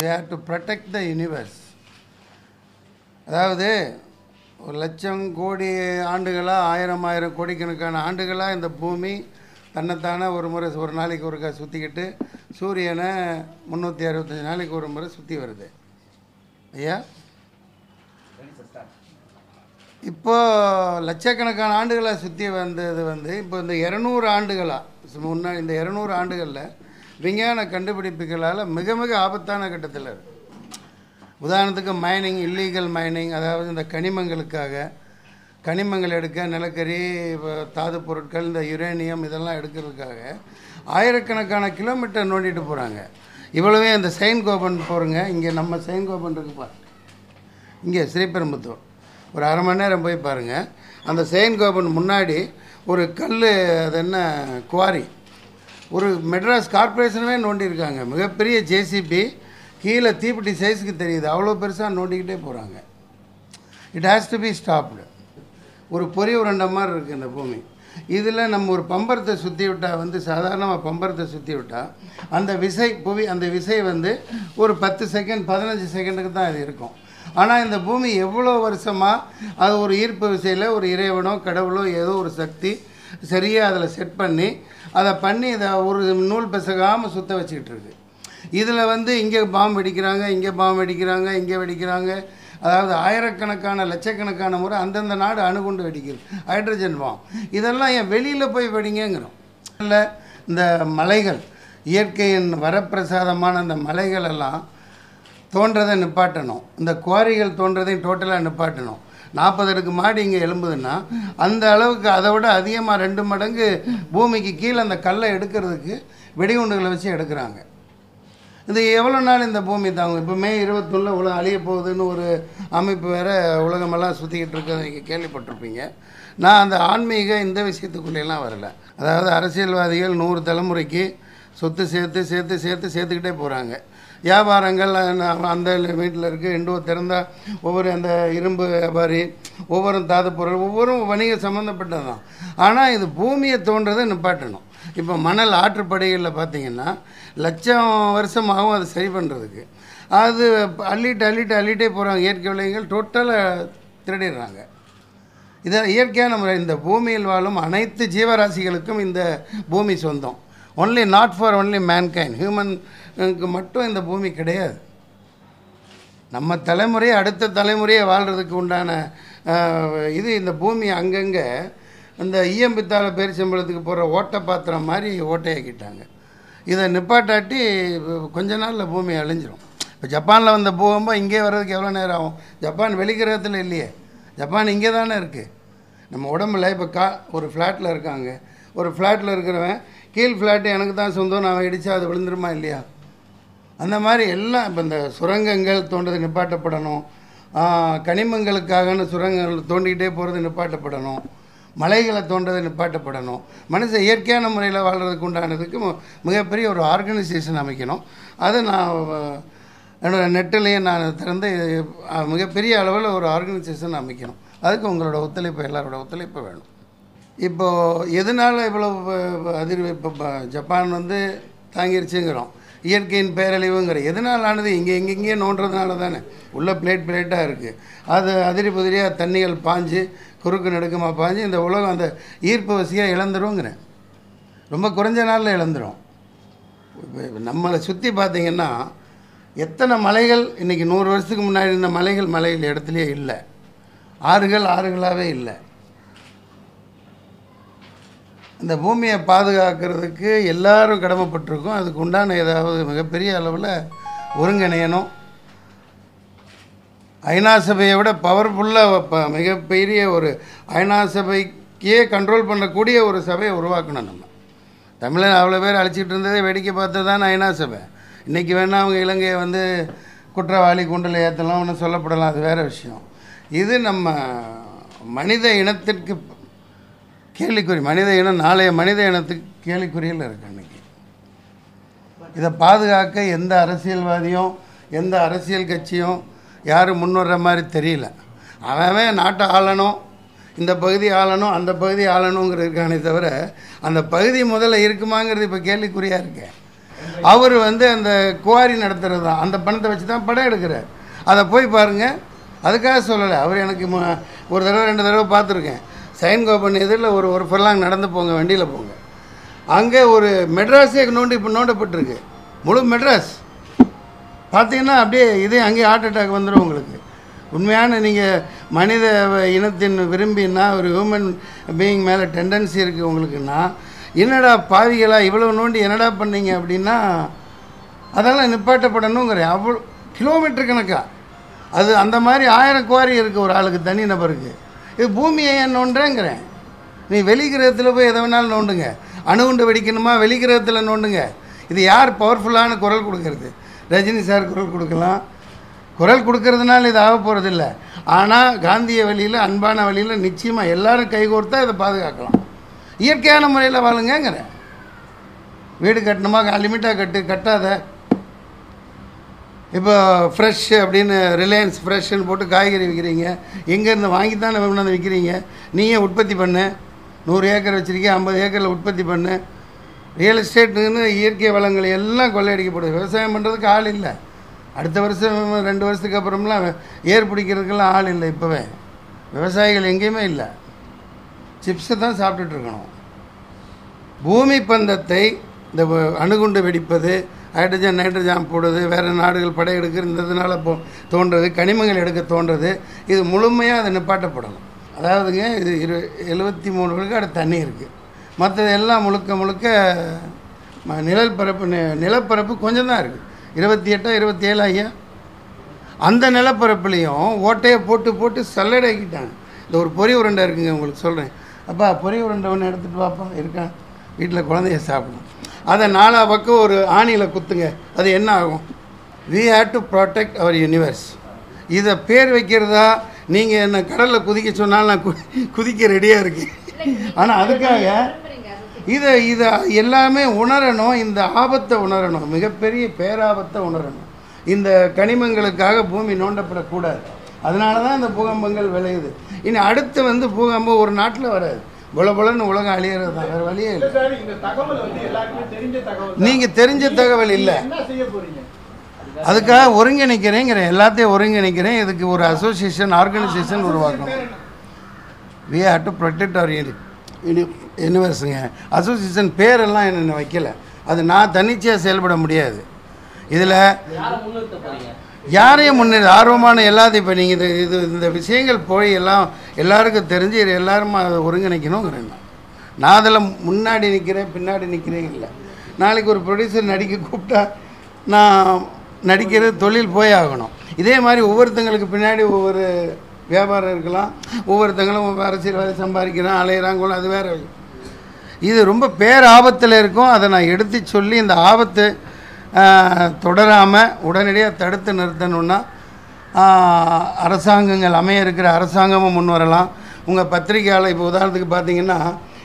They have to protect the universe. அதாவது ஒரு லட்சம் கோடி ஆண்டுகளாக ஆயிரம் கோடிக்கணக்கான ஆண்டுகளாக இந்த பூமி தன்னைத்தானே ஒரு முறை ஒரு நாளைக்கு ஒருக்கா சுற்றிக்கிட்டு சூரியனை 365 நாளைக்கு ஒரு முறை சுற்றி வருது ஐயா. இப்போது லட்சக்கணக்கான ஆண்டுகளாக சுற்றி வந்தது இப்போ இந்த 200 ஆண்டுகளாக முன்னாடி இந்த 200 ஆண்டுகளில் விஞ்ஞான கண்டுபிடிப்புகளால் மிக மிக ஆபத்தான கட்டத்தில் இருக்குது. உதாரணத்துக்கு மைனிங், இல்லீகல் மைனிங், அதாவது இந்த கனிமங்கள் எடுக்க நிலக்கரி, தாது பொருட்கள், இந்த யுரேனியம் இதெல்லாம் எடுக்கிறதுக்காக ஆயிரக்கணக்கான கிலோமீட்டர் நோண்டிட்டு போகிறாங்க. இவ்வளவே இந்த செயின் கோபன் போகிறங்க. இங்கே நம்ம செயின் கோபன் இருக்கு பாரு, இங்கே ஸ்ரீபெரும்புத்தூர் ஒரு அரை மணி நேரம் போய் பாருங்கள். அந்த செயின் கோபன் முன்னாடி ஒரு கல், அது என்ன குவாரி, ஒரு மெட்ராஸ் கார்பரேஷனவே நோண்டியிருக்காங்க. மிகப்பெரிய ஜேசிபி கீழே தீப்பெட்டி சைஸுக்கு தெரியுது, அவ்வளோ பெருசாக நோண்டிக்கிட்டே போகிறாங்க. It has to be stopped. ஒரு பொறி உருண்டை மாதிரி இருக்குது இந்த பூமி. இதில் நம்ம ஒரு பம்பரத்தை சுற்றி விட்டால் சாதாரணமாக பம்பரத்தை சுற்றி விட்டால் அந்த விசை அந்த விசை ஒரு 10 செகண்ட் 15 செகண்டுக்கு தான் அது இருக்கும். ஆனால் இந்த பூமி எவ்வளோ வருஷமாக அது ஒரு ஈர்ப்பு விசையில் ஒரு இறைவனோ கடவுளோ ஏதோ ஒரு சக்தி சரியாக அதில் செட் பண்ணி இதை ஒரு நூல் பிசகாமல் சுற்ற வச்சுக்கிட்டு இருக்கு. இதில் இங்கே பாம்பு வெடிக்கிறாங்க, இங்கே பாம்பு வெடிக்கிறாங்க, இங்கே வெடிக்கிறாங்க. அதாவது ஆயிரக்கணக்கான லட்சக்கணக்கான முறை அந்தந்த நாடு அணுகுண்டு வெடிக்கிறது, ஹைட்ரஜன் பாம்பு. இதெல்லாம் ஏன் வெளியில் போய் வெடிங்கிறோம். இல்லை, இந்த மலைகள், இயற்கையின் வரப்பிரசாதமான அந்த மலைகள் எல்லாம் தோன்றதை நிப்பாட்டணும். இந்த குவாரிகள் தோன்றதையும் டோட்டலாக நிப்பாட்டணும். 40 அடுக்கு மாடி இங்கே எழும்புதுன்னா அந்த அளவுக்கு அதை விட அதிகமாக 2 மடங்கு பூமிக்கு கீழே அந்த கல்லை எடுக்கிறதுக்கு வெடிகுண்டுகளை வச்சு எடுக்கிறாங்க. இது எவ்வளோ நாள் இந்த பூமி தாங்க? இப்போ மே 21 உலகம் அழிய போகுதுன்னு ஒரு அமைப்பு வேறு உலகமெல்லாம் சுற்றிக்கிட்டு இருக்கிறத நீங்கள் கேள்விப்பட்டிருப்பீங்க. நான் அந்த ஆன்மீக இந்த விஷயத்துக்குள்ளேலாம் வரலை. அதாவது அரசியல்வாதிகள் 100 தலைமுறைக்கு சொத்து சேர்த்துக்கிட்டே போகிறாங்க. வியாபாரங்கள் அந்த வீட்டில் இருக்குது, இண்டோ திறந்தால் ஒவ்வொரு அந்த இரும்பு வியாபாரி, ஒவ்வொரு தாது பொருள், ஒவ்வொரு வணிக சம்மந்தப்பட்டது தான். ஆனால் இது பூமியை தோன்றதை நிப்பாட்டணும். இப்போ மணல் ஆற்றுப்படுகைகளில் பார்த்திங்கன்னா லட்சம் வருஷமாகவும் அது சரி பண்ணுறதுக்கு அது அள்ளிட்டே போகிறாங்க. இயற்கை விலங்குகள் டோட்டலாக திருடிடுறாங்க. இதை இயற்கையான முறை இந்த பூமியில் வாழும் அனைத்து ஜீவராசிகளுக்கும் இந்த பூமி சொந்தம். Only not for only mankind, ஹியூமனுக்கு மட்டும் இந்த பூமி கிடையாது. நம்ம தலைமுறையை அடுத்த தலைமுறையை வாழ்கிறதுக்கு உண்டான இது இந்த பூமி அங்கங்கே இந்த ஈயம்பித்தால பேரிச்சம்பளத்துக்கு போகிற ஓட்டை பாத்திரம் மாதிரி ஓட்டையாக்கிட்டாங்க. இதை நிப்பாட்டாட்டி கொஞ்ச நாளில் பூமி அழிஞ்சிரும். இப்போ ஜப்பானில் வந்த பூகம்பம் இங்கே வர்றதுக்கு எவ்வளோ நேரம் ஆகும்? ஜப்பான் வெளிக்கிரகத்தில் இல்லையே, ஜப்பான் இங்கே தானே இருக்குது. நம்ம உடம்புல இப்போ ஒரு ஃப்ளாட்டில் இருக்காங்க, ஒரு ஃப்ளாட்டில் இருக்கிறவன் கீழ் ஃப்ளாட்டு எனக்கு தான் சொந்தம், நான் இடித்தா அது விழுந்துருமா இல்லையா? அந்த மாதிரி எல்லாம் இப்போ இந்த சுரங்கங்கள் தோன்றதை நிப்பாட்டப்படணும். கனிமங்களுக்காகன்னு சுரங்கங்கள் தோண்டிக்கிட்டே போகிறது நிப்பாட்டப்படணும். மலைகளை தோன்றதை நிப்பாட்டப்படணும். மனுஷன் இயற்கையான முறையில் வாழ்கிறதுக்கு உண்டானதுக்கு மிகப்பெரிய ஒரு ஆர்கனைசேஷன் அமைக்கணும். அதை நான் என்னோடய நெட்டிலேயே நான் திறந்து மிகப்பெரிய அளவில் ஒரு ஆர்கனைசேஷன் அமைக்கணும். அதுக்கு உங்களோட ஒத்துழைப்பு, எல்லாரோட ஒத்துழைப்பு வேணும். இப்போது எதனால் இவ்வளோ அதிர்வு? இப்போ ஜப்பான் தாங்கிருச்சுங்கிறோம், இயற்கையின் பேரழிவுங்கிற எதனால் ஆனது? இங்கே நோண்டுறதுனால தானே. உள்ள பிளேட்டாக இருக்குது, அது அதிரி புதிரியாக தண்ணிகள் பாஞ்சு குறுக்கு நடுக்கமாக பாஞ்சு இந்த உலகம் அந்த ஈர்ப்பு வசதியாக இழந்துருங்கிறேன். ரொம்ப குறைஞ்ச நாளில் இழந்துடும். நம்மளை சுற்றி பார்த்திங்கன்னா எத்தனை மலைகள் இன்றைக்கி 100 வருஷத்துக்கு முன்னாடி இருந்த மலைகள் இடத்துலையே இல்லை. ஆறுகளாகவே இல்லை. இந்த பூமியை பாதுகாக்கிறதுக்கு எல்லாரும் கடமைப்பட்டிருக்கோம். அதுக்கு உண்டான ஏதாவது மிகப்பெரிய அளவில் ஒருங்கிணையணும். ஐநா சபையை விட பவர்ஃபுல்லாக மிகப்பெரிய ஒரு ஐநா சபைக்கே கண்ட்ரோல் பண்ணக்கூடிய ஒரு சபையை உருவாக்கணும். நம்ம தமிழன் அவ்வளோ பேர் அழைச்சிட்டு இருந்ததே வேடிக்கை பார்த்து தான் ஐநா சபை. இன்றைக்கி வேணால் அவங்க இலங்கையை குற்றவாளி குண்டில் ஏற்றலாம், ஒன்று சொல்லப்படலாம், அது வேறு விஷயம். இது நம்ம மனித இனத்திற்கு கேள்விக்குறி. நாளைய மனித இனத்துக்கு கேள்விக்குறியில் இருக்கு. அன்றைக்கி இதை பாதுகாக்க எந்த அரசியல்வாதியும் எந்த அரசியல் கட்சியும் யாரும் முன்வர்ற மாதிரி தெரியல. அவன் நாட்டை ஆளணும், இந்த பகுதி ஆளணும், அந்த பகுதி ஆளணுங்கிறதுக்கானே தவிர அந்த பகுதி முதல்ல இருக்குமாங்கிறது இப்போ கேள்விக்குறியாக இருக்கு. அவர் வந்து அந்த குவாரி நடத்துகிறது தான், அந்த பணத்தை வச்சு தான் படம் எடுக்கிறார். அதை போய் பாருங்கள். அதுக்காக சொல்லலை, அவர் எனக்கு ஒரு தடவை 2 தடவை பார்த்துருக்கேன். சைன் கோபன் எதிரில் ஒரு ஃபர்லாங் நடந்து போங்க, வண்டியில் போங்க. அங்கே ஒரு மெட்ராஸே நோண்டப்பட்டிருக்கு, முழு மெட்ராஸ். பார்த்தீங்கன்னா அப்படியே இதே அங்கேயே ஹார்ட் அட்டாக் வந்துடும் உங்களுக்கு. உண்மையான நீங்கள் மனித இனத்தின் விரும்பினா, ஒரு ஹியூமன் பீயிங் மேலே டெண்டன்சி இருக்குது உங்களுக்குன்னா, என்னடா பாவிகளா இவ்வளோ நோண்டி என்னடா பண்ணீங்க அப்படின்னா அதெல்லாம் நிப்பாட்டப்படணுங்கிறேன். அவ்வளோ கிலோமீட்டர் கணக்கா அது அந்த மாதிரி 1000 குவாரி இருக்குது ஒரு ஆளுக்கு, தனி நபருக்கு. இது பூமியை ஏன் நோண்டுறேங்கிறேன். நீ வெளிக்கிரகத்தில் போய் எதை வேணாலும் நோண்டுங்க. அணுகுண்டு வெடிக்கணுமா, வெளிக்கிரகத்தில் நோண்டுங்க. இது யார் பவர்ஃபுல்லான குரல் கொடுக்கறது? ரஜினி சார் குரல் கொடுக்கலாம். குரல் கொடுக்கறதுனால இது ஆக போகிறதில்ல. ஆனால் காந்திய வழியில், அன்பான வழியில் நிச்சயமாக எல்லோரும் கைகோர்த்தா இதை பாதுகாக்கலாம். இயற்கையான முறையில் வாழுங்கிறேன். வீடு கட்டணுமா, லிமிட்டாக கட்டாத. இப்போ ஃப்ரெஷ் அப்படின்னு ரிலையன்ஸ் ஃப்ரெஷ்ஷுன்னு போட்டு காய்கறி விற்கிறீங்க. எங்கேருந்து வாங்கி தானே கொண்டாந்து விற்கிறீங்க. நீயே உற்பத்தி பண்ணு. 100 ஏக்கர் வச்சுருக்கீங்க, 50 ஏக்கரில் உற்பத்தி பண்ணு. ரியல் எஸ்டேட்டுன்னு இயற்கை வளங்கள் எல்லாம் கொள்ளையடிக்கப்படுது. விவசாயம் பண்ணுறதுக்கு ஆள் இல்லை. அடுத்த வருஷம் 2 வருஷத்துக்கு அப்புறம்லாம் ஏர் பிடிக்கிறதுக்கெல்லாம் ஆள் இல்லை. இப்போவே விவசாயிகள் எங்கேயுமே இல்லை. சிப்ஸை தான் சாப்பிட்டுட்ருக்கணும். பூமி பந்தத்தை இந்த அணுகுண்டு வெடிப்பது, ஹைட்ரஜன் நைட்ரஜன் போடுறது, வேறு நாடுகள் படையெடுக்கிறதுனால தோன்றது, கனிமங்கள் எடுக்க தோன்றது, இது முழுமையாக அதை நிப்பாட்டப்படணும். அதாவதுங்க, இது 73 விழுக்காடு தண்ணி இருக்குது. மற்றது எல்லாம் முழுக்க நிலப்பரப்பு கொஞ்சம் தான் இருக்குது. 28 27 ஐயா. அந்த நிலப்பரப்புலேயும் ஓட்டையை போட்டு சல்லடைக்கிட்டாங்க. இந்த ஒரு பொரி உருண்டை இருக்குங்க, உங்களுக்கு சொல்கிறேன். அப்பா பொரி உருண்டை ஒன்று எடுத்துகிட்டு வாப்பா, இருக்கான் வீட்டில் குழந்தைய சாப்பிடணும். அதை 4 பக்கம் ஒரு ஆணியில் குத்துங்க, அது என்ன ஆகும்? we have to protect our universe. இதை பேர் வைக்கிறதா? நீங்கள் என்ன கடலில் குதிக்க சொன்னாலும் நான் குதிக்க ரெடியாக இருக்கேன். ஆனால் அதுக்காக இதை எல்லாமே உணரணும். இந்த ஆபத்தை உணரணும், மிகப்பெரிய பேராபத்தை உணரணும். இந்த கனிமங்களுக்காக பூமி நோண்டப்படக்கூடாது. அதனால தான் இந்த பூகம்பங்கள் விளையுது. இனி அடுத்து பூகம்பம் ஒரு நாட்டில் வராது. பொலன்னு உலகம் அழியிறது தான், வேறு வழியே இல்லை. நீங்கள் தெரிஞ்ச தகவல் இல்லை, அதுக்காக ஒருங்கிணைக்கிறேங்கிறேன். எல்லாத்தையும் ஒருங்கிணைக்கிறேன். இதுக்கு ஒரு அசோசியேஷன், ஆர்கனைசேஷன் உருவாக்கணும். we have to protect our யூனிவர்ஸுங்க. அசோசியேஷன் பேரெல்லாம் என்ன வைக்கலை. அது நான் தன்னிச்சையாக செயல்பட முடியாது. இதில் யாரையும் ஆர்வமான எல்லாத்தையும் இப்போ நீங்கள் இந்த விஷயங்கள் போய் எல்லாருக்கும் தெரிஞ்சு எல்லாரும் அதை ஒருங்கிணைக்கணுங்கிறேன். நான் அதில் முன்னாடி நிற்கிறேன், பின்னாடி நிற்கிறேன் இல்லை. நாளைக்கு ஒரு ப்ரொடியூசர் நடிக்க கூப்பிட்டா நான் நடிக்கிறது தொழில் போய் ஆகணும். இதே மாதிரி ஒவ்வொருத்தங்களுக்கு பின்னாடி ஒவ்வொரு வியாபாரம் இருக்கலாம். ஒவ்வொருத்தங்களும் அரசியல்வாதி சம்பாதிக்கிறான், அலையிறாங்க, அது வேறு. இது ரொம்ப பேராபத்தில் இருக்கும். அதை நான் எடுத்து சொல்லி இந்த ஆபத்து தொடராமல் உடனடியாக தடுத்து நிறுத்தணுன்னா அரசாங்கங்கள் அமைய இருக்கிற அரசாங்கமும் முன் வரலாம். உங்கள் பத்திரிகையால் இப்போ உதாரணத்துக்கு பார்த்தீங்கன்னா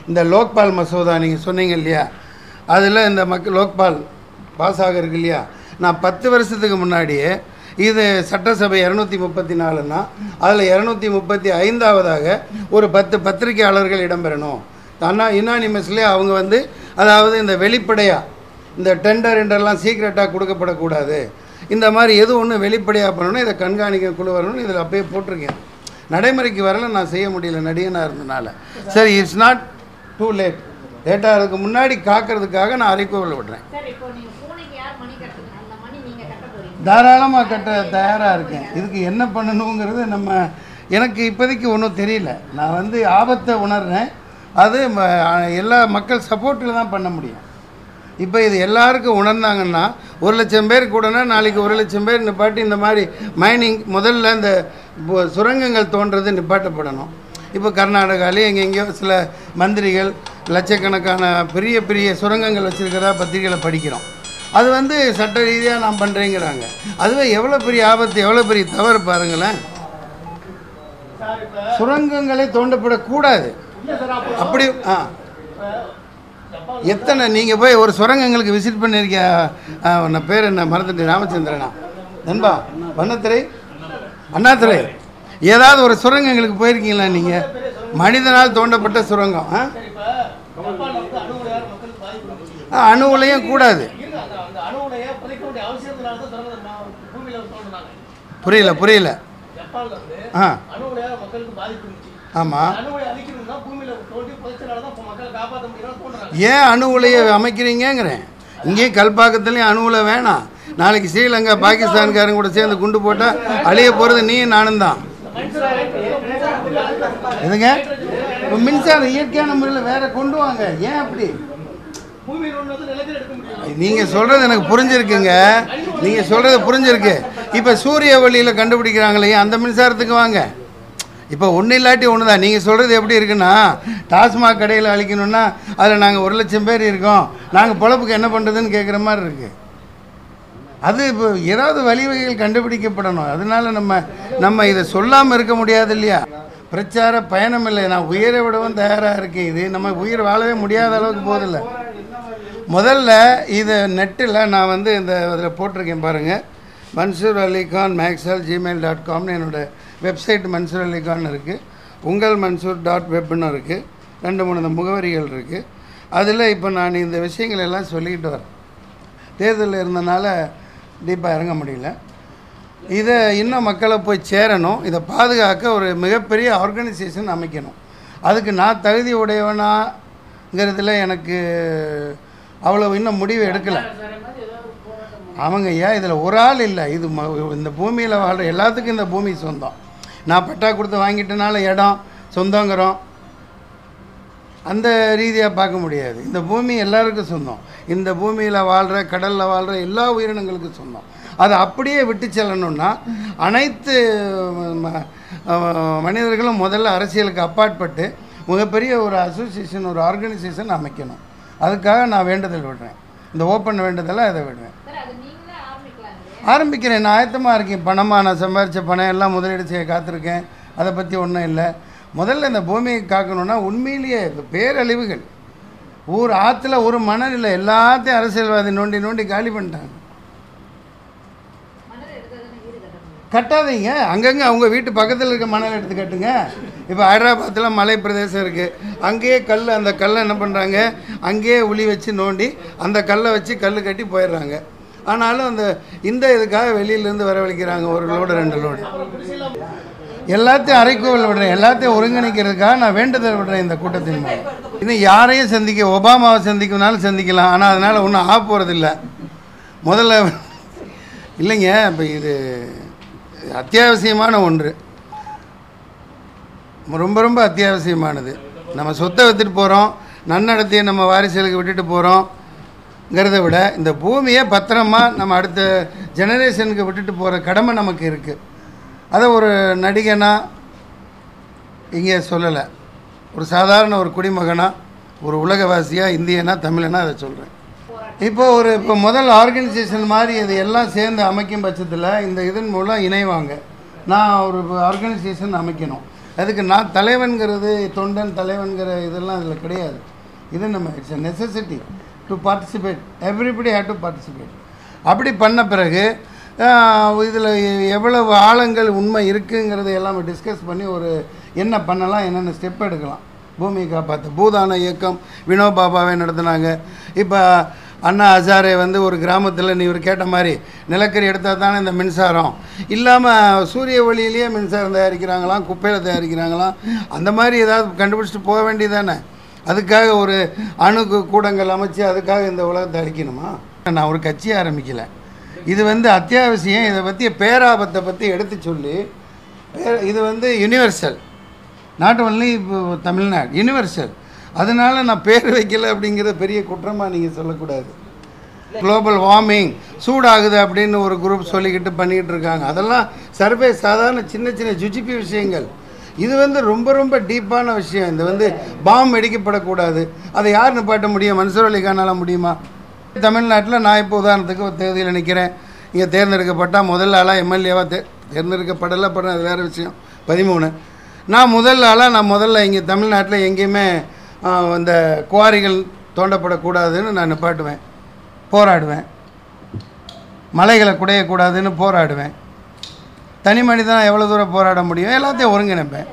இந்த லோக்பால் மசோதா நீங்கள் சொன்னீங்க இல்லையா, அதில் இந்த லோக்பால் பாஸ் ஆக இருக்கு இல்லையா. நான் 10 வருஷத்துக்கு முன்னாடியே இது சட்டசபை 234ன்னா அதில் 235ஆவதாக ஒரு 10 பத்திரிகையாளர்கள் இடம்பெறணும். யுனானிமஸ்லேயே அவங்க அதாவது இந்த வெளிப்படையாக இந்த டெண்டர்லாம் சீக்ரெட்டாக கொடுக்கப்படக்கூடாது. இந்த மாதிரி எது ஒன்று வெளிப்படையாக பண்ணணும், இதை கண்காணிக்க குழு வரணும். இதில் அப்பயே போட்டிருக்கேன். நடைமுறைக்கு வரல, நான் செய்ய முடியல நடிகனாக இருந்தனால. சரி, இட்ஸ் நாட் டூ லேட். லேட்டாக அதுக்கு முன்னாடி காக்கிறதுக்காக நான் அறைகோவில் விடுறேன். தாராளமாக கட்ட தயாராக இருக்கேன். இதுக்கு என்ன பண்ணணுங்கிறது எனக்கு இப்போதைக்கு ஒன்றும் தெரியல. நான் ஆபத்தை உணர்றேன். அது எல்லா மக்கள் சப்போர்ட்டில் தான் பண்ண முடியும். இப்போ இது எல்லாருக்கும் உணர்ந்தாங்கன்னா 1,00,000 பேர் கூடனா நாளைக்கு 1,00,000 பேர் நிப்பாட்டி இந்த மாதிரி மைனிங் முதல்ல இந்த சுரங்கங்கள் தோன்றது நிப்பாட்டப்படணும். இப்போ கர்நாடகாவிலே எங்கெங்கேயோ சில மந்திரிகள் லட்சக்கணக்கான பெரிய பெரிய சுரங்கங்கள் வச்சுருக்கிறதா பத்திரிகையில் படிக்கிறோம். அது சட்ட ரீதியாக நான் பண்ணுறேங்கிறாங்க. அதுவே எவ்வளோ பெரிய ஆபத்து, எவ்வளோ பெரிய தவறு பாருங்களேன். சுரங்கங்களே தோண்டப்படக்கூடாது. அப்படி எத்தனை நீங்கள் போய் ஒரு சுரங்கங்களுக்கு விசிட் பண்ணியிருக்கேன். பேர் என்ன மறந்துட்டு, ராமச்சந்திரனா நண்பா, வண்ணத்துறை, அண்ணாத்துறை, ஏதாவது ஒரு சுரங்கங்களுக்கு போயிருக்கீங்களா நீங்கள்? மனிதனால் தோண்டப்பட்ட சுரங்கம். அணுவுலையும் கூடாது. புரியல புரியல. ஜப்பான்ல வந்து ஆ அணுகுலையால மக்களுக்கு பாதிப்பு இருந்துச்சு. ஆமாம். அணுகுலை அழிக்கணும்னா பூமியில தோண்டி புதைச்சனால தான் மக்களை காப்பாற்ற முடியலாம் தோன்றாங்க. ஏன் அணு உலையை அமைக்கிறீங்கிறேன். இங்கேயும் கல்பாக்கத்துலேயும் அணு உலை வேணாம். நாளைக்கு ஸ்ரீலங்கா பாகிஸ்தான்காரங்க கூட சேர்ந்து குண்டு போட்டால் அழிய போகிறது நீ நானும் தான். எதுங்க இப்போ மின்சாரம் இயற்கையான முறையில் வேற கொண்டு வாங்க. ஏன் அப்படி? பூமியில் ஒன்று வந்து நிலத்தில் எடுக்க முடியும். நீங்கள் சொல்கிறது எனக்கு புரிஞ்சிருக்குங்க. நீங்கள் சொல்கிறது புரிஞ்சிருக்கு. இப்போ சூரிய ஒளியில் கண்டுபிடிக்கிறாங்களே அந்த மின்சாரத்துக்கு வாங்க. இப்போ ஒன்றும் இல்லாட்டி ஒன்று தான். நீங்கள் சொல்கிறது எப்படி இருக்குன்னா, டாஸ்மாக் கடையில் அழிக்கணும்னா அதில் நாங்கள் 1,00,000 பேர் இருக்கோம், நாங்கள் பொழப்புக்கு என்ன பண்ணுறதுன்னு கேட்குற மாதிரி இருக்குது. அது இப்போ ஏதாவது வழிவகைகள் கண்டுபிடிக்கப்படணும். அதனால நம்ம இதை சொல்லாமல் இருக்க முடியாது இல்லையா? பிரச்சார பயணம் இல்லை. நான் உயிரை விடவும் தயாராக இருக்கேன். இது நம்ம உயிர் வாழவே முடியாத அளவுக்கு போதில்லை. முதல்ல இதை நெட்டில் நான் வந்து இந்த இதில் போட்டிருக்கேன் பாருங்கள். மன்சூர் அலிகான் maxal@gmail.comனு என்னோடய வெப்சைட் மன்சூர் அலிகான் இருக்குது. உங்கள் மன்சூர் .webன்னு இருக்குது. 2-3 முகவரிகள் இருக்குது. அதில் இப்போ நான் இந்த விஷயங்கள் எல்லாம் சொல்லிக்கிட்டு வரேன். தேர்தலில் இருந்தனால டீப்பாக இறங்க முடியல. இதை இன்னும் மக்களை போய் சேரணும். இதை பாதுகாக்க ஒரு மிகப்பெரிய ஆர்கனைசேஷன் அமைக்கணும். அதுக்கு நான் தகுதி உடையவனாங்கிறதுல எனக்கு அவ்வளோ இன்னும் முடிவு எடுக்கலை. அவங்க ஏன் இதில் ஒரு ஆள் இல்லை. இது இந்த பூமியில் வாழ்கிற எல்லாத்துக்கும் இந்த பூமி சொந்தம். நான் பட்டா கொடுத்து வாங்கிட்டனால இடம் சொந்தங்கிறோம். அந்த ரீதியாக பார்க்க முடியாது. இந்த பூமி எல்லாருக்கும் சொந்தம். இந்த பூமியில் வாழ்கிற கடலில் வாழ்கிற எல்லா உயிரினங்களுக்கும் சொந்தம். அதை அப்படியே விட்டு செல்லணும்னா அனைத்து மனிதர்களும் முதல்ல அரசியலுக்கு அப்பாற்பட்டு மிகப்பெரிய ஒரு அசோசியேஷன், ஒரு ஆர்கனைசேஷன் அமைக்கணும். அதுக்காக நான் வேண்டுதல் விடுறேன். இந்த ஓப்பன் வேண்டுதலாக இதை விடுவேன். ஆரம்பிக்கிறேன். நான் ஆயத்தமாக இருக்கேன். பணமாக நான் சம்பாதிச்ச பணம் எல்லாம் முதலீடு செய்ய காத்திருக்கேன். அதை பற்றி ஒன்றும் இல்லை. முதல்ல இந்த பூமியை காக்கணும்னா உண்மையிலேயே பேரழிவுகள். ஊர் ஆற்றுல ஒரு மணல் இல்லை. எல்லாத்தையும் அரசியல்வாதி நோண்டி நோண்டி காலி பண்ணிட்டாங்க. கட்டாதீங்க. அங்கங்கே அவங்க வீட்டு பக்கத்தில் இருக்க மணல் எடுத்து கட்டுங்க. இப்போ ஹைதராபாத்தில் மலை பிரதேசம் இருக்குது. அங்கேயே கல், அந்த கல்லை என்ன பண்ணுறாங்க, அங்கேயே உளி வச்சு நோண்டி அந்த கல்லை வச்சு கல் கட்டி போயிடுறாங்க. ஆனாலும் இந்த இதுக்காக வெளியிலேருந்து வரவழைக்கிறாங்க. 1 லோடு 2 லோடு. எல்லாத்தையும் அரைக்கோவில் விடுறேன். எல்லாத்தையும் ஒருங்கிணைக்கிறதுக்காக நான் வேண்டுதல் விடுறேன் இந்த கூட்டத்தின் மூலம். இன்னும் யாரையும் சந்திக்க, ஒபாமாவை சந்திக்கணும்னாலும் சந்திக்கலாம். ஆனால் அதனால் ஒன்றும் ஆக போகிறதில்ல. முதல்ல இல்லைங்க, இப்போ இது அத்தியாவசியமான ஒன்று, ரொம்ப ரொம்ப அத்தியாவசியமானது. நம்ம சொத்தை விற்றுட்டு போகிறோம், நன்னடத்தையை நம்ம வாரிசுகளுக்கு விட்டுட்டு போகிறோங்கிறத விட இந்த பூமியை பத்திரமா நம்ம அடுத்த ஜெனரேஷனுக்கு விட்டுட்டு போகிற கடமை நமக்கு இருக்குது. அதை ஒரு நடிகனாக இங்கே சொல்லலை, ஒரு சாதாரண ஒரு குடிமகனாக, ஒரு உலகவாசியாக, இந்தியனா, தமிழனா அதை சொல்கிறேன். இப்போ முதல் ஆர்கனைசேஷன் மாதிரி இது எல்லாம் சேர்ந்து அமைக்கும் பட்சத்தில் இந்த இதன் மூலம் இணைவாங்க. நான் ஒரு ஆர்கனைசேஷன் அமைக்கணும். அதுக்கு நான் தலைவன்கிறது, தொண்டன் தலைவன்கிற இதெல்லாம் இதில் கிடையாது. இது நம்ம it's a necessity to participate. Everybody have to participate. அப்படி பண்ண பிறகு இதில் எவ்வளவு ஆழங்கள் உண்மை இருக்குங்கிறத எல்லாம் டிஸ்கஸ் பண்ணி ஒரு என்ன பண்ணலாம், என்னென்ன ஸ்டெப் எடுக்கலாம். பூமியை காப்பாற்ற பூதான இயக்கம் வினோபாபாவே நடத்தினாங்க. இப்போ அண்ணா ஹசாரே வந்து ஒரு கிராமத்தில் இவர் கேட்ட மாதிரி நிலக்கரி எடுத்தால் தானே இந்த மின்சாரம் இல்லாமல் சூரிய ஒளியிலேயே மின்சாரம் தயாரிக்கிறாங்களாம், குப்பையில் தயாரிக்கிறாங்களாம். அந்த மாதிரி ஏதாவது கண்டுபிடிச்சிட்டு போக வேண்டியதானே. அதுக்காக ஒரு அணு கூடங்கள் அமைச்சு அதுக்காக இந்த உலகத்தை அழிக்கணுமா? நான் ஒரு கட்சி ஆரம்பிக்கலை. இது அத்தியாவசியம். இதை பற்றி பேராபத்தை பற்றி எடுத்து சொல்லி, இது யூனிவர்சல், நாட் ஒன்லி இப்போ தமிழ்நாடு, யூனிவர்சல். அதனால் நான் பேர் வைக்கலை அப்படிங்கிற பெரிய குற்றமாக நீங்கள் சொல்லக்கூடாது. குளோபல் வார்மிங், சூடாகுது அப்படின்னு ஒரு குரூப் சொல்லிக்கிட்டு பண்ணிக்கிட்டு இருக்காங்க. அதெல்லாம் சர்வே சாதாரண சின்ன சின்ன ஜுஜிபி விஷயங்கள். இது ரொம்ப ரொம்ப டீப்பான விஷயம். இது பாம் வெடிக்கப்படக்கூடாது. அதை யார் நிப்பாட்ட முடியும்? மன்சூர் அலிகானால் முடியுமா? தமிழ்நாட்டில் நான் இப்போ உதாரணத்துக்கு ஒரு தேர்தலில் நிற்கிறேன். இங்கே தேர்ந்தெடுக்கப்பட்டால் முதல் ஆளாக எம்எல்ஏவாக தேர்ந்தெடுக்கப்படலை, அது வேறு விஷயம். 13 நான் முதல் ஆளாக நான் முதல்ல இங்கே தமிழ்நாட்டில் எங்கேயுமே இந்த குவாரிகள் தோண்டப்படக்கூடாதுன்னு நான் நிப்பாட்டுவேன், போராடுவேன். மலைகளை குடையக்கூடாதுன்னு போராடுவேன். தனி மனிதனாக எவ்வளோ தூரம் போராட முடியும்? எல்லாத்தையும் ஒருங்கிணைப்பேன்.